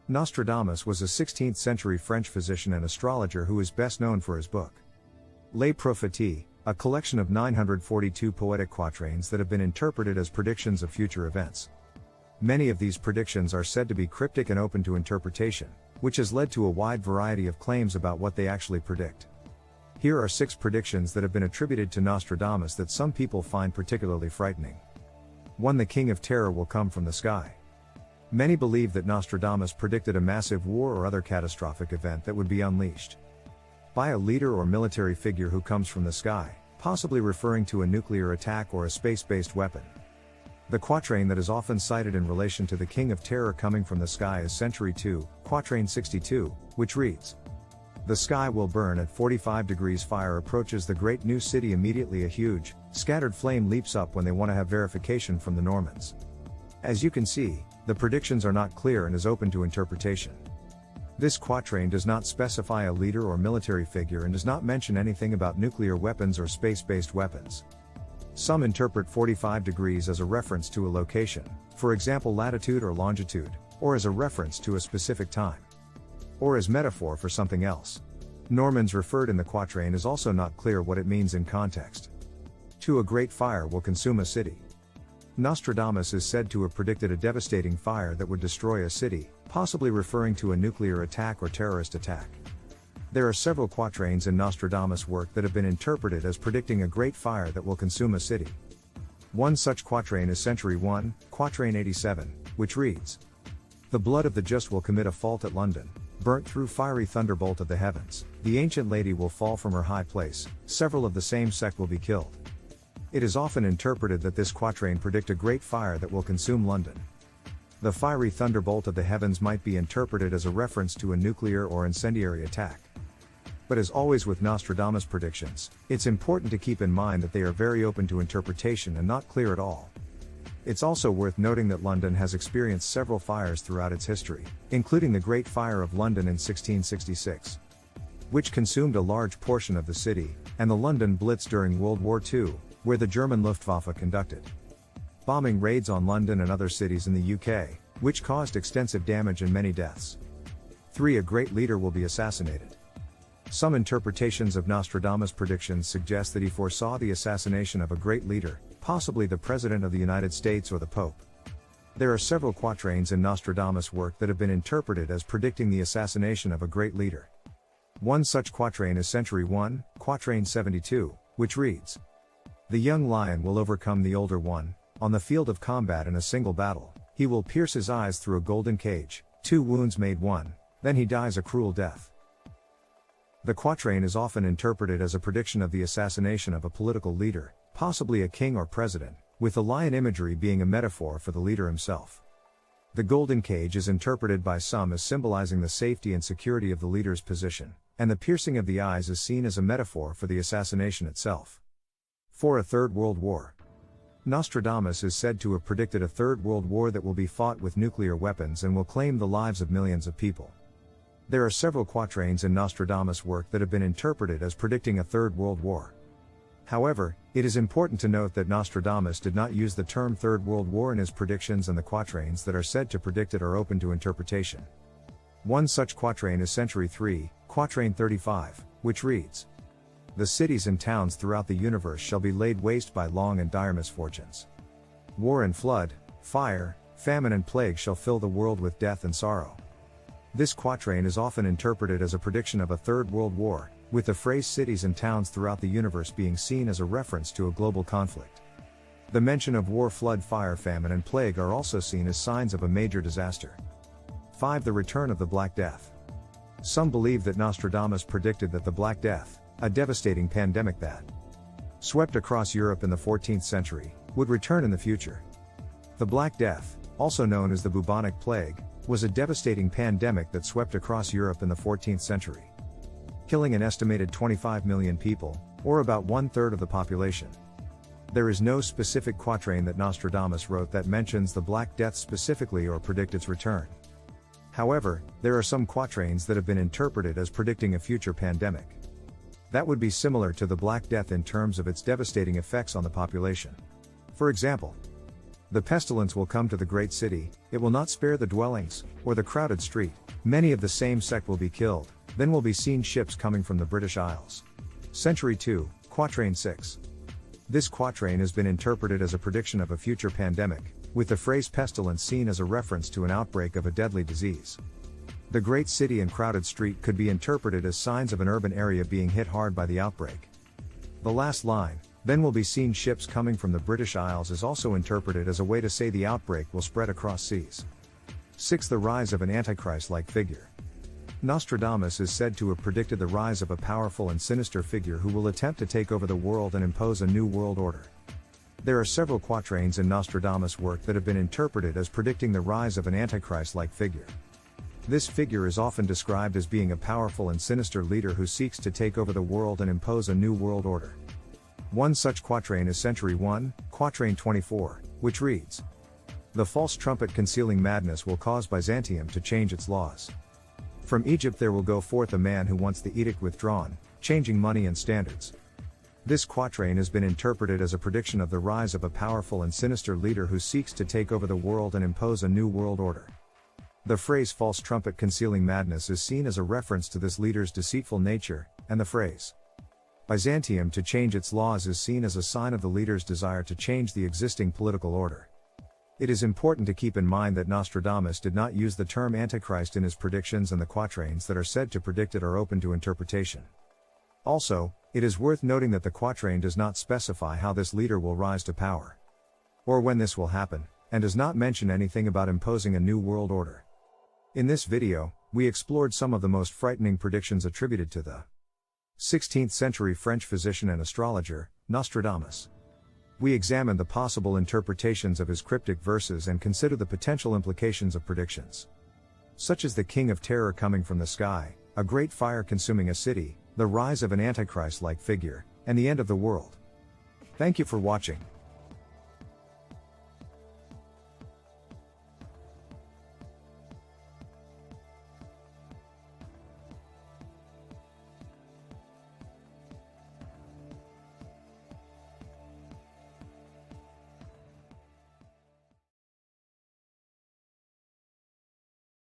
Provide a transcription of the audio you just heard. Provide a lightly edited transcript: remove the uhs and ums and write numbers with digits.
Nostradamus was a 16th-century French physician and astrologer who is best known for his book, Les Prophéties, a collection of 942 poetic quatrains that have been interpreted as predictions of future events. Many of these predictions are said to be cryptic and open to interpretation, which has led to a wide variety of claims about what they actually predict. Here are 6 predictions that have been attributed to Nostradamus that some people find particularly frightening. 1. The King of Terror will come from the sky. Many believe that Nostradamus predicted a massive war or other catastrophic event that would be unleashed by a leader or military figure who comes from the sky, possibly referring to a nuclear attack or a space-based weapon. The quatrain that is often cited in relation to the King of Terror coming from the sky is Century 2, Quatrain 62, which reads, "The sky will burn at 45 degrees. Fire approaches the great new city. Immediately a huge, scattered flame leaps up when they want to have verification from the Normans." As you can see, the predictions are not clear and is open to interpretation. This quatrain does not specify a leader or military figure and does not mention anything about nuclear weapons or space-based weapons. Some interpret 45 degrees as a reference to a location, for example latitude or longitude, or as a reference to a specific time, or as metaphor for something else. Normans referred in the quatrain is also not clear what it means in context. 2. A great fire will consume a city. Nostradamus is said to have predicted a devastating fire that would destroy a city, possibly referring to a nuclear attack or terrorist attack. There are several quatrains in Nostradamus' work that have been interpreted as predicting a great fire that will consume a city. One such quatrain is Century 1, Quatrain 87, which reads, "The blood of the just will commit a fault at London, burnt through fiery thunderbolt of the heavens, the ancient lady will fall from her high place, several of the same sect will be killed." It is often interpreted that this quatrain predict a great fire that will consume London. The fiery thunderbolt of the heavens might be interpreted as a reference to a nuclear or incendiary attack. But as always with Nostradamus predictions, it's important to keep in mind that they are very open to interpretation and not clear at all. It's also worth noting that London has experienced several fires throughout its history, including the Great Fire of London in 1666, which consumed a large portion of the city, and the London Blitz during World War II, where the German Luftwaffe conducted bombing raids on London and other cities in the UK, which caused extensive damage and many deaths. 3. A great leader will be assassinated. Some interpretations of Nostradamus' predictions suggest that he foresaw the assassination of a great leader, possibly the President of the United States or the Pope. There are several quatrains in Nostradamus' work that have been interpreted as predicting the assassination of a great leader. One such quatrain is Century 1, Quatrain 72, which reads, "The young lion will overcome the older one, on the field of combat in a single battle, he will pierce his eyes through a golden cage, 2 wounds made 1, then he dies a cruel death." The quatrain is often interpreted as a prediction of the assassination of a political leader, possibly a king or president, with the lion imagery being a metaphor for the leader himself. The golden cage is interpreted by some as symbolizing the safety and security of the leader's position, and the piercing of the eyes is seen as a metaphor for the assassination itself. 4. A third world war. Nostradamus is said to have predicted a third world war that will be fought with nuclear weapons and will claim the lives of millions of people. There are several quatrains in Nostradamus' work that have been interpreted as predicting a third world war. However, it is important to note that Nostradamus did not use the term Third World War in his predictions, and the quatrains that are said to predict it are open to interpretation. One such quatrain is Century 3, Quatrain 35, which reads, "The cities and towns throughout the universe shall be laid waste by long and dire misfortunes. War and flood, fire, famine and plague shall fill the world with death and sorrow." This quatrain is often interpreted as a prediction of a third world war, with the phrase cities and towns throughout the universe being seen as a reference to a global conflict. The mention of war, flood, fire, famine and plague are also seen as signs of a major disaster. 5. The return of the Black Death. Some believe that Nostradamus predicted that the Black Death, a devastating pandemic that swept across Europe in the 14th century, would return in the future. The Black Death, also known as the bubonic plague, was a devastating pandemic that swept across Europe in the 14th century, killing an estimated 25 million people, or about 1/3 of the population. There is no specific quatrain that Nostradamus wrote that mentions the Black Death specifically or predict its return. However, there are some quatrains that have been interpreted as predicting a future pandemic that would be similar to the Black Death in terms of its devastating effects on the population. For example, The pestilence will come to the great city, it will not spare the dwellings, or the crowded street. Many of the same sect will be killed, then will be seen ships coming from the British Isles. Century 2, Quatrain 6. This quatrain has been interpreted as a prediction of a future pandemic, with the phrase pestilence seen as a reference to an outbreak of a deadly disease. The great city and crowded street could be interpreted as signs of an urban area being hit hard by the outbreak. The last line, then will be seen ships coming from the British Isles, is also interpreted as a way to say the outbreak will spread across seas. 6. The rise of an Antichrist-like figure. Nostradamus is said to have predicted the rise of a powerful and sinister figure who will attempt to take over the world and impose a new world order. There are several quatrains in Nostradamus' work that have been interpreted as predicting the rise of an Antichrist-like figure. This figure is often described as being a powerful and sinister leader who seeks to take over the world and impose a new world order. One such quatrain is Century 1, Quatrain 24, which reads: "The false trumpet concealing madness will cause Byzantium to change its laws. From Egypt there will go forth a man who wants the edict withdrawn, changing money and standards." This quatrain has been interpreted as a prediction of the rise of a powerful and sinister leader who seeks to take over the world and impose a new world order. The phrase false trumpet concealing madness is seen as a reference to this leader's deceitful nature, and the phrase Byzantium to change its laws is seen as a sign of the leader's desire to change the existing political order. It is important to keep in mind that Nostradamus did not use the term Antichrist in his predictions, and the quatrains that are said to predict it are open to interpretation. Also, it is worth noting that the quatrain does not specify how this leader will rise to power, or when this will happen, and does not mention anything about imposing a new world order. In this video, we explored some of the most frightening predictions attributed to the 16th century French physician and astrologer, Nostradamus. We examined the possible interpretations of his cryptic verses and consider the potential implications of predictions, such as the king of terror coming from the sky, a great fire consuming a city, the rise of an Antichrist-like figure, and the end of the world. Thank you for watching.